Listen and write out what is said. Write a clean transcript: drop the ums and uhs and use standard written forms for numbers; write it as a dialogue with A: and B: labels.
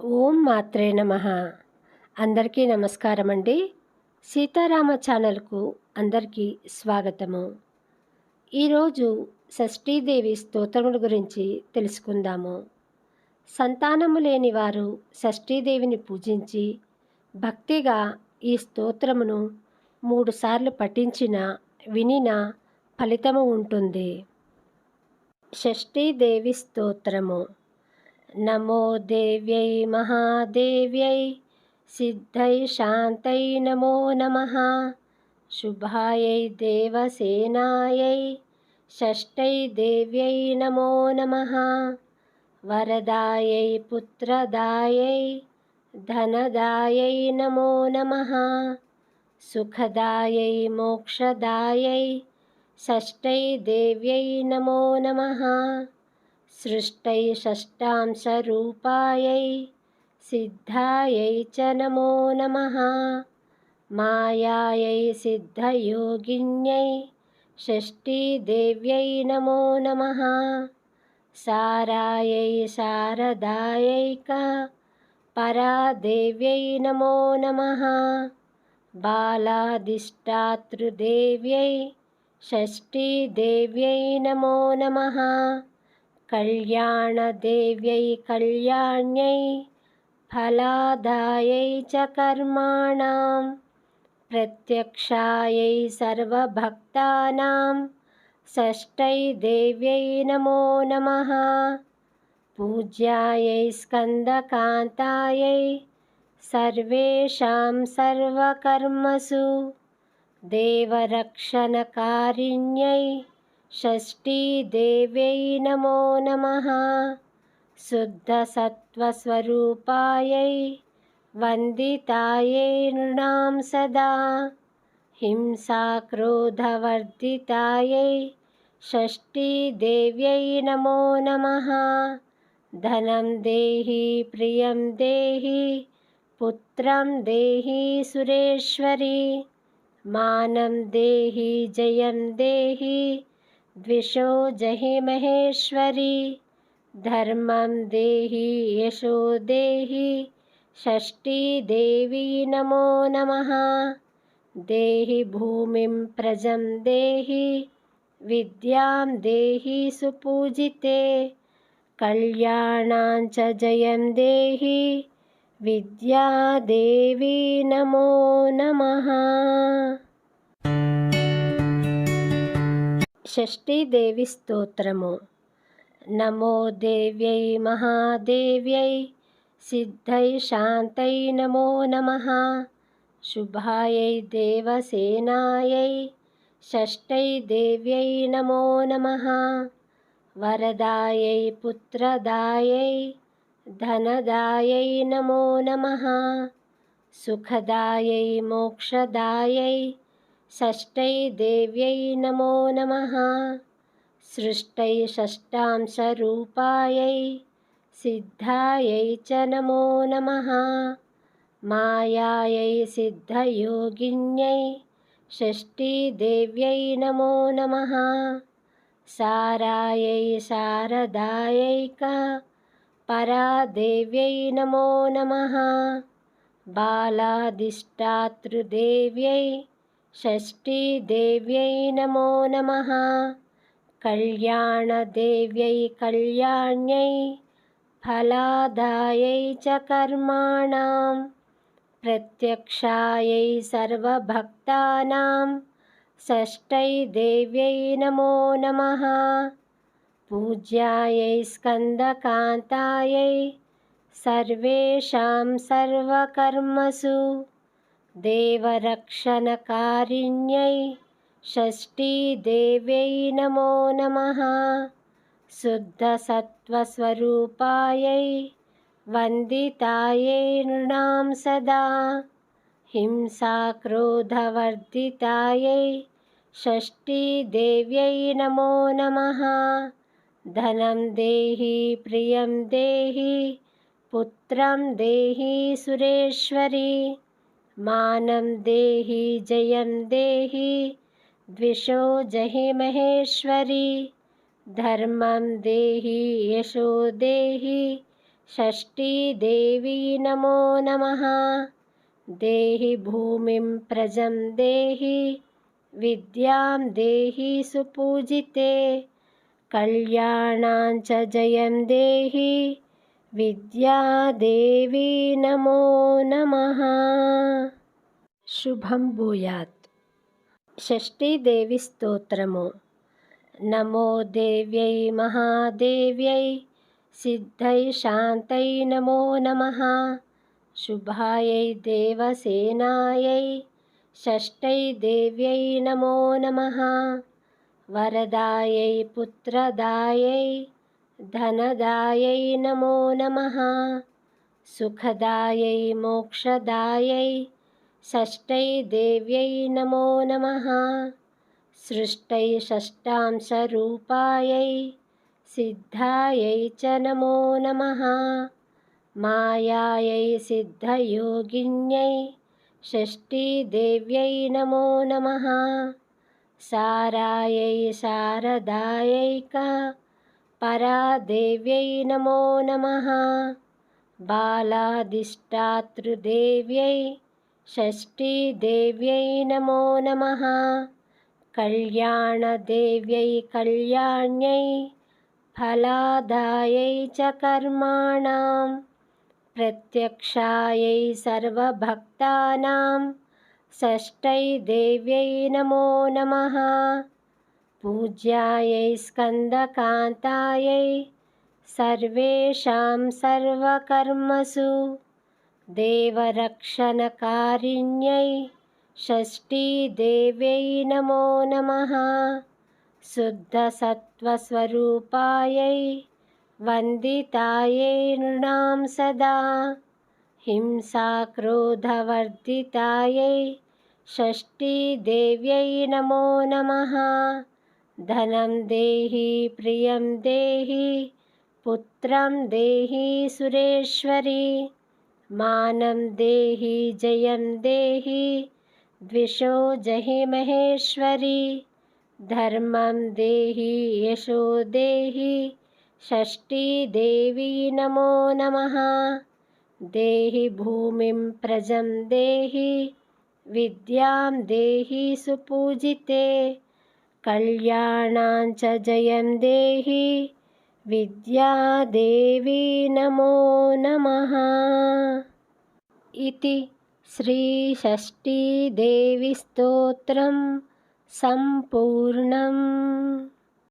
A: ఓం మాత్రే నమః. అందరికీ నమస్కారం అండి. సీతారామ ఛానల్కు అందరికీ స్వాగతము. ఈరోజు షష్ఠీదేవి స్తోత్రముల గురించి తెలుసుకుందాము. సంతానము లేని వారు షష్ఠీదేవిని పూజించి భక్తిగా ఈ స్తోత్రమును 3 సార్లు పఠించిన వినిన ఫలితము ఉంటుంది. షష్ఠీదేవి స్తోత్రము. నమో దేవ్యై మహాదేవ్యై సిద్ధై శాంతై నమో నమః. శుభాయై దేవసేనాయై షష్ఠై దేవ్యై నమో నమః. వరదాయై పుత్రదాయై ధనదాయై నమో నమః. సుఖదాయై మోక్షదాయై షష్ఠై దేవ్యై నమో నమః. సృష్టై షష్టాంశరూపాయై సిద్ధాయై చ నమో నమః. మాయాయై సిద్ధయోగిన్యై షష్ఠీదేవ్యై నమో నమః. సారాయై శారదాయైక పరాదేవ్యై నమో నమః. బాలాదిష్టాతృదేవ్యై షష్ఠీదేవ్యై నమో నమః. కళ్యాణదేవ్యై కళ్యాణ్యై ఫలాదాయై చ కర్మాణాం. ప్రత్యక్షాయై సర్వభక్తానాం షష్ఠై దేవ్యై నమో నమః. పూజ్యాయై స్కందకాంతాయై సర్వేషాం సర్వకర్మసు. దేవరక్షణకారిణ్యై షష్ఠీదేవ్యై నమో నమః. శుద్ధసత్వస్వరూపాయై వందితాయై నృణాం సదా. హింసాక్రోధవర్జితాయై షష్ఠీదేవ్యై నమో నమః. ధనం దేహి ప్రియం దేహి పుత్రం దేహి సురేశ్వరి. మానం దేహి జయం దేహి ద్విషో జహి మహేశ్వరి. ధర్మం దేహి యశో దేహి షష్ఠీదేవి నమో నమః. దేహి భూమిం ప్రజం దేహి విద్యాం దేహి సుపూజితే. కళ్యాణాం చ జయం దేహి విద్యాదేవి నమో నమః. షష్ఠీదేవి స్తోత్రము. నమో దేవ్యై మహాదేవ్యై సిద్ధై శాంతై నమో నమః. శుభాయై దేవసేనాయై షష్ఠై దేవ్యై నమో నమః. వరదాయై పుత్రదాయై ధనదాయై నమో నమః. సుఖదాయై మోక్షదాయై షష్ఠై దేవ్యై నమో నమః. సృష్టై షష్టాంశరూపాయై సిద్ధాయై చ నమో నమః. మాయాయై సిద్ధయోగిన్యై షష్ఠీదేవ్యై నమో నమః. సారాయై శారదాయైక పరాదేవ్యై నమో నమః. బాలాదిష్టాతృదేవ్యై షష్ఠీదేవ్యై నమో నమః. కళ్యాణదేవ్యై కళ్యాణ్యై ఫలాదాయై చ కర్మాణాం. ప్రత్యక్షాయై సర్వభక్తానాం షష్ఠై దేవ్యై నమో నమః. పూజ్యాయై స్కందకాంతాయై సర్వేషాం సర్వకర్మసు. దేవరక్షణకారిణ్యై షష్ఠీదేవ్యై నమో నమః. శుద్ధసత్వస్వరూపాయై వందితాయై నృణాం సదా. హింసాక్రోధవర్జితాయై షష్ఠీదేవ్యై నమో నమః. ధనం దేహి ప్రియం దేహి పుత్రం దేహి సురేశ్వరి. మానం దేహి జయం దేహి ద్విషో జహి మహేశ్వరి. ధర్మం దేహి యశో దేహి षष्ठीदेवी नमो नमः। देहि भूमिं प्रजं देहि विद्यां देहि सुपूजिते। कल्याणाञ्च जयं देहि विद्यादेवी नमो नमः। శుభం భూయాత్. షష్ఠీదేవి స్తోత్రము. నమో దేవ్యై మహాదేవ్యై సిద్ధై శాంతై నమో నమః. శుభాయై దేవసేనాయై షష్ఠై దేవ్యై నమో నమః. వరదాయై పుత్రదాయై ధనదాయై నమో నమః. సుఖదాయై మోక్షదాయై షష్ఠై దేవ్యై నమో నమః. సృష్టై షష్టాంశరూపాయై సిద్ధాయై చ నమో నమః. మాయాయై సిద్ధయోగిన్యై షష్ఠీదేవ్యై నమో నమః. సారాయై శారదాయైక పరాదేవ్యై నమో నమః. బాలాదిష్టాతృదేవ్యై షష్ఠీదేవ్యై నమో నమః. కళ్యాణదేవ్యై కళ్యాణ్యై ఫలాదాయై చ కర్మాణాం. ప్రత్యక్షాయై సర్వభక్తానాం షష్ఠై దేవ్యై నమో నమః. పూజ్యాయై స్కందకాంతాయై సర్వేషాం సర్వకర్మసు. దేవరక్షణకారిణ్యై షష్ఠీదేవ్యై నమో నమః. శుద్ధసత్వస్వరూపాయై వందితాయై నృణాం సదా. హింసాక్రోధవర్జితాయై షష్ఠీదేవ్యై నమో నమః. ధనం దేహి ప్రియం దేహి పుత్రం దేహి సురేశ్వరి. మానం దేహి జయం దేహి ద్విషో జహి మహేశ్వరి. ధర్మం దేహి యశో దేహి షష్ఠీదేవి నమో నమః. దేహి భూమిం ప్రజం దేహి విద్యాం దేహి సుపూజితే. కళ్యాణాంచ జయం దేహి విద్యాదేవి నమో నమః. ఇతి శ్రీ షష్ఠీదేవి స్తోత్రం సంపూర్ణం.